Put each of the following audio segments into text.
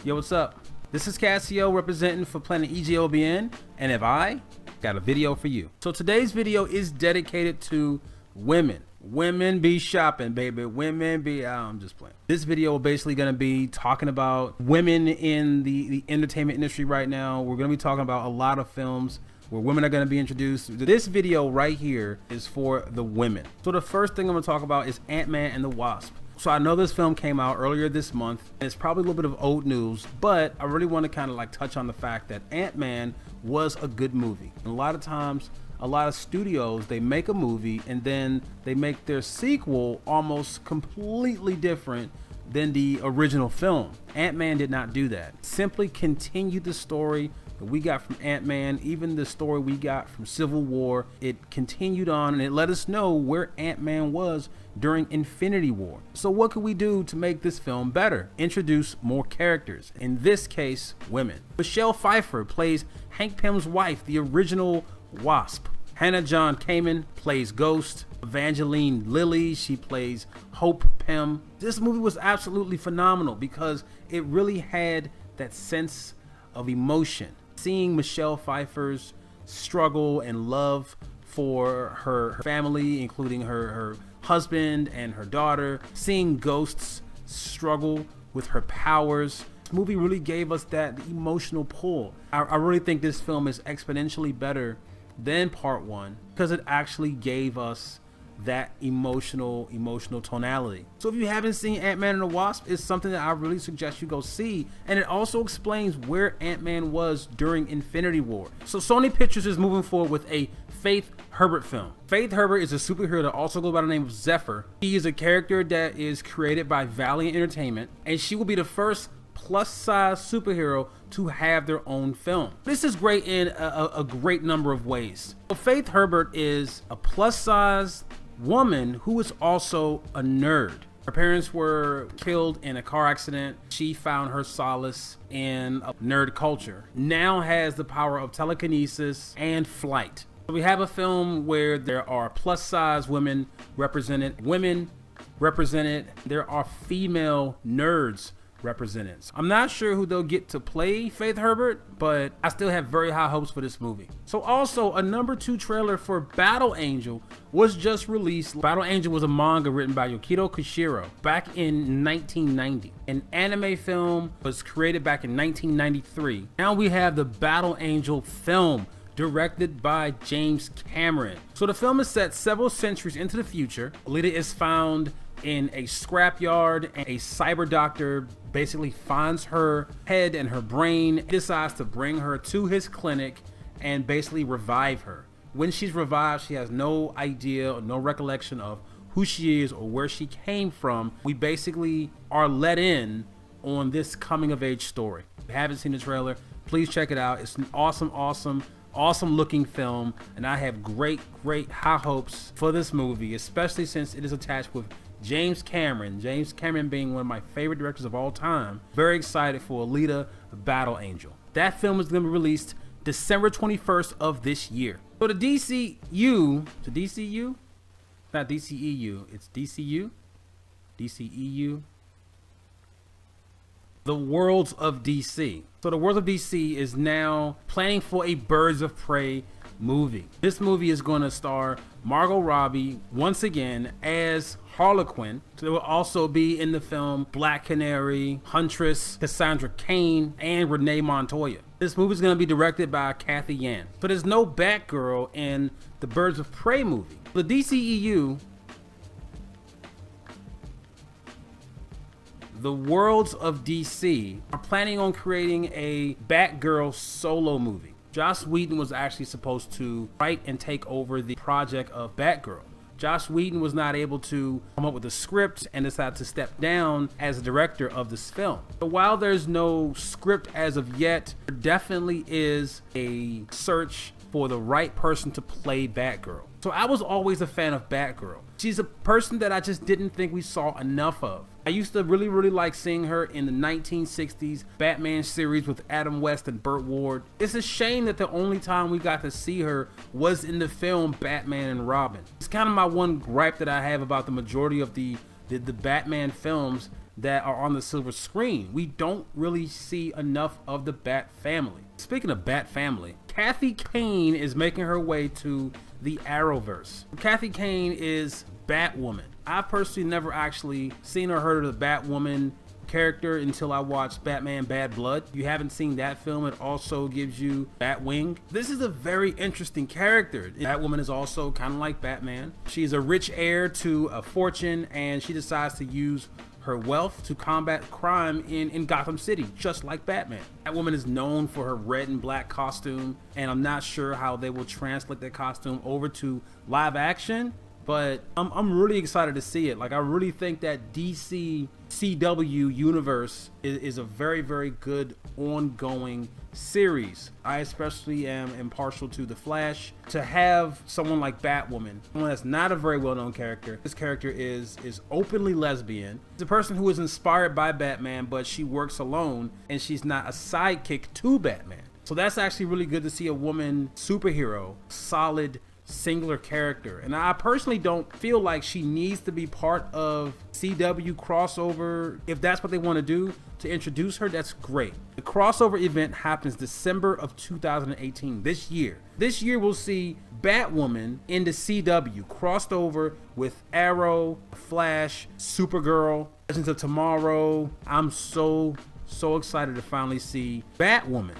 Yo, what's up? This is Cassio representing for Planet EGOBN, and if I got a video for you. So today's video is dedicated to women. Women be shopping, baby. Women be I'm just playing. This video basically gonna be talking about women in the entertainment industry right now. We're gonna be talking about a lot of films where women are gonna be introduced. This video right here is for the women. So the first thing I'm gonna talk about is Ant-Man and the Wasp. So I know this film came out earlier this month, and it's probably a little bit of old news, but I really want to kind of like touch on the fact that Ant-Man was a good movie. And a lot of times, a lot of studios, they make a movie and then they make their sequel almost completely different than the original film. Ant-Man did not do that. Simply continued the story that we got from Ant-Man, even the story we got from Civil War. It continued on and it let us know where Ant-Man was during Infinity War. So what could we do to make this film better? Introduce more characters, in this case, women. Michelle Pfeiffer plays Hank Pym's wife, the original Wasp. Hannah John-Kamen plays Ghost. Evangeline Lilly, she plays Hope Pym. This movie was absolutely phenomenal because it really had that sense of emotion. Seeing Michelle Pfeiffer's struggle and love for her family, including her husband and her daughter, seeing Ghost's struggle with her powers. This movie really gave us that emotional pull. I really think this film is exponentially better than part one because it actually gave us that emotional tonality. So if you haven't seen Ant-Man and the Wasp, it's something that I really suggest you go see, and it also explains where Ant-Man was during Infinity War. So Sony Pictures is moving forward with a Faith Hubert film. Faith Hubert is a superhero that also goes by the name of Zephyr. He is a character that is created by Valiant Entertainment, and she will be the first plus-size superhero to have their own film. This is great in a great number of ways. So Faith Hubert is a plus-size woman who is also a nerd. Her parents were killed in a car accident. She found her solace in a nerd culture. Now has the power of telekinesis and flight. We have a film where there are plus-size women represented, there are female nerds represented. I'm not sure who they'll get to play Faith Hubert, but I still have very high hopes for this movie. So also, a #2 trailer for Battle Angel was just released. Battle Angel was a manga written by Yukito Koshiro back in 1990. An anime film was created back in 1993. Now we have the Battle Angel film, directed by James Cameron. So the film is set several centuries into the future. Alita is found in a scrapyard, and a cyber doctor basically finds her head and her brain, decides to bring her to his clinic and basically revive her. When she's revived, she has no idea or no recollection of who she is or where she came from. We basically are let in on this coming of age story. If you haven't seen the trailer, please check it out. It's an awesome looking film, and I have great high hopes for this movie, especially since it is attached with James Cameron. James Cameron being one of my favorite directors of all time. Very excited for Alita Battle Angel. That film is going to be released December 21st of this year. So the DCU, not DCEU, it's DCEU, the Worlds of DC. So the Worlds of DC is now planning for a Birds of Prey movie. This movie is going to star Margot Robbie once again as Harlequin. So there will also be in the film Black Canary, Huntress, Cassandra Cain, and Renee Montoya. This movie is going to be directed by Kathy Yan. But there's no Batgirl in the Birds of Prey movie. The DCEU, the Worlds of DC, are planning on creating a Batgirl solo movie. Joss Whedon was actually supposed to write and take over the project of Batgirl. Joss Whedon was not able to come up with a script and decided to step down as a director of this film. But while there's no script as of yet, there definitely is a search for the right person to play Batgirl. So I was always a fan of Batgirl. She's a person that I just didn't think we saw enough of. I used to really like seeing her in the 1960s Batman series with Adam West and Burt Ward. It's a shame that the only time we got to see her was in the film Batman and Robin. It's kind of my one gripe that I have about the majority of the Batman films. that are on the silver screen. We don't really see enough of the Bat family. Speaking of Bat family, Kathy Kane is making her way to the Arrowverse. Kathy Kane is Batwoman. I personally never actually seen or heard of the Batwoman character until I watched Batman Bad Blood. If you haven't seen that film, it also gives you Batwing. This is a very interesting character. Batwoman is also kind of like Batman. She's a rich heir to a fortune, and she decides to use her wealth to combat crime in Gotham City, just like Batman. Batwoman is known for her red and black costume, and I'm not sure how they will translate that costume over to live action, but I'm really excited to see it. Like, I really think that DC CW universe is a very, very good ongoing series. I especially am impartial to The Flash. To have someone like Batwoman, someone that's not a very well-known character, this character is openly lesbian. It's a person who is inspired by Batman, but she works alone, and she's not a sidekick to Batman. So that's actually really good to see a woman superhero, solid, singular character. And I personally don't feel like she needs to be part of CW crossover. If that's what they want to do to introduce her, that's great. The crossover event happens December of 2018, this year. This year we'll see Batwoman in the CW crossed over with Arrow, Flash, Supergirl, Legends of Tomorrow. I'm so excited to finally see Batwoman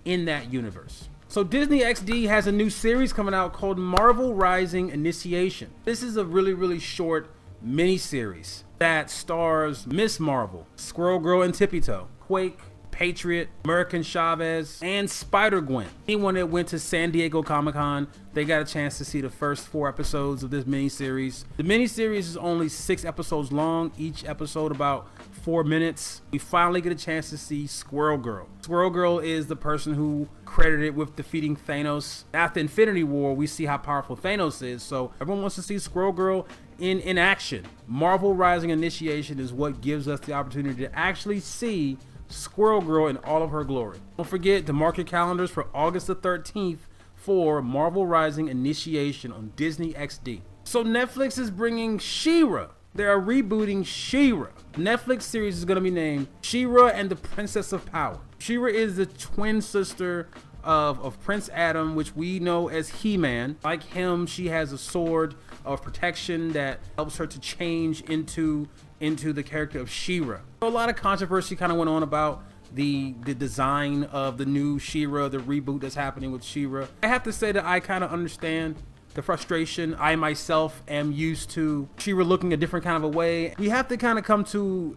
in that universe. So Disney XD has a new series coming out called Marvel Rising Initiation. This is a really, really short mini-series that stars Miss Marvel, Squirrel Girl and Tippy Toe, Quake, Patriot, American Chavez, and Spider-Gwen. Anyone that went to San Diego Comic-Con, they got a chance to see the first 4 episodes of this mini-series. The mini-series is only 6 episodes long, each episode about 4 minutes. We finally get a chance to see Squirrel Girl. Squirrel Girl is the person who credited with defeating Thanos. After Infinity War, we see how powerful Thanos is, so everyone wants to see Squirrel Girl in action. Marvel Rising Initiation is what gives us the opportunity to actually see Squirrel Girl in all of her glory. Don't forget to mark your calendars for August the 13th for Marvel Rising Initiation on Disney XD. So Netflix is bringing She-Ra. They are rebooting She-Ra. Netflix series is going to be named She-Ra and the Princess of Power. She-Ra is the twin sister of Prince Adam, which we know as He-Man. Like him, she has a sword of protection that helps her to change into the character of She-Ra. So a lot of controversy kind of went on about the design of the new She-Ra, the reboot that's happening with She-Ra. I have to say that I kind of understand the frustration. I myself am used to She-Ra looking a different kind of a way. We have to kind of come to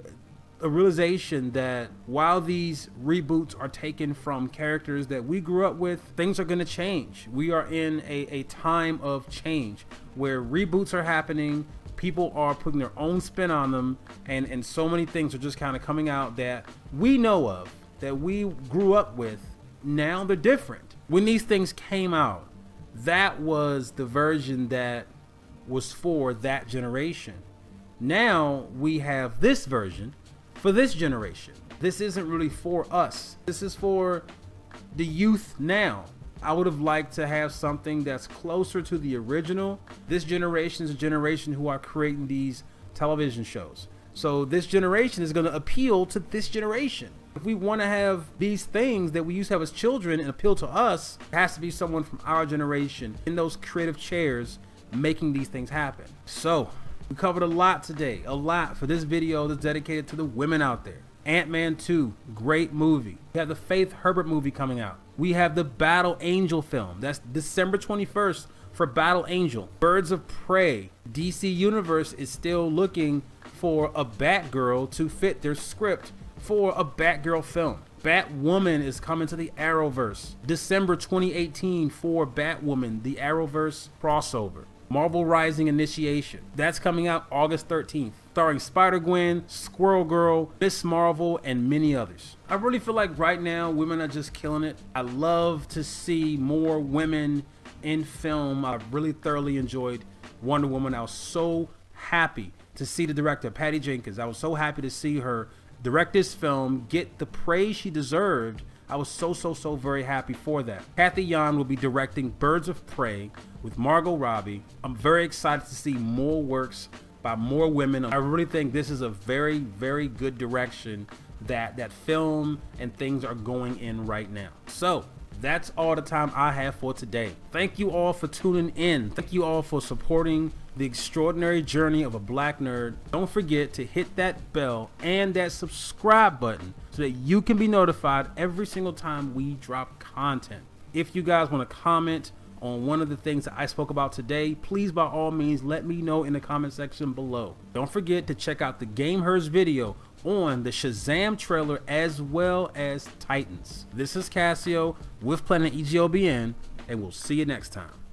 a realization that while these reboots are taken from characters that we grew up with, things are going to change. We are in a time of change where reboots are happening. People are putting their own spin on them, and so many things are just kind of coming out that we know of, that we grew up with. Now they're different. When these things came out, that was the version that was for that generation. Now we have this version for this generation. This isn't really for us. This is for the youth now. I would have liked to have something that's closer to the original. This generation is a generation who are creating these television shows. So this generation is going to appeal to this generation. If we want to have these things that we used to have as children and appeal to us, it has to be someone from our generation in those creative chairs making these things happen. So we covered a lot today, a lot for this video that's dedicated to the women out there. Ant-Man 2, great movie. We have the Faith Hubert movie coming out. We have the Battle Angel film. That's December 21st for Battle Angel. Birds of Prey. DC Universe is still looking for a Batgirl to fit their script for a Batgirl film. Batwoman is coming to the Arrowverse. December 2018 for Batwoman, the Arrowverse crossover. Marvel Rising Initiation. That's coming out August 13th. Starring Spider-Gwen, Squirrel Girl, Miss Marvel, and many others. I really feel like right now women are just killing it. I love to see more women in film. I really thoroughly enjoyed Wonder Woman. I was so happy to see the director, Patty Jenkins. I was so happy to see her direct this film, get the praise she deserved. I was so very happy for that. Kathy Yan will be directing Birds of Prey with Margot Robbie. I'm very excited to see more works by more women. I really think this is a very, very good direction that film and things are going in right now. So that's all the time I have for today. Thank you all for tuning in. Thank you all for supporting the extraordinary journey of a black nerd. Don't forget to hit that bell and that subscribe button so that you can be notified every single time we drop content. If you guys want to comment on one of the things that I spoke about today, please by all means let me know in the comment section below. Don't forget to check out the Gamehers video on the Shazam trailer as well as Titans. This is Cassio with Planet EGOBN, and we'll see you next time.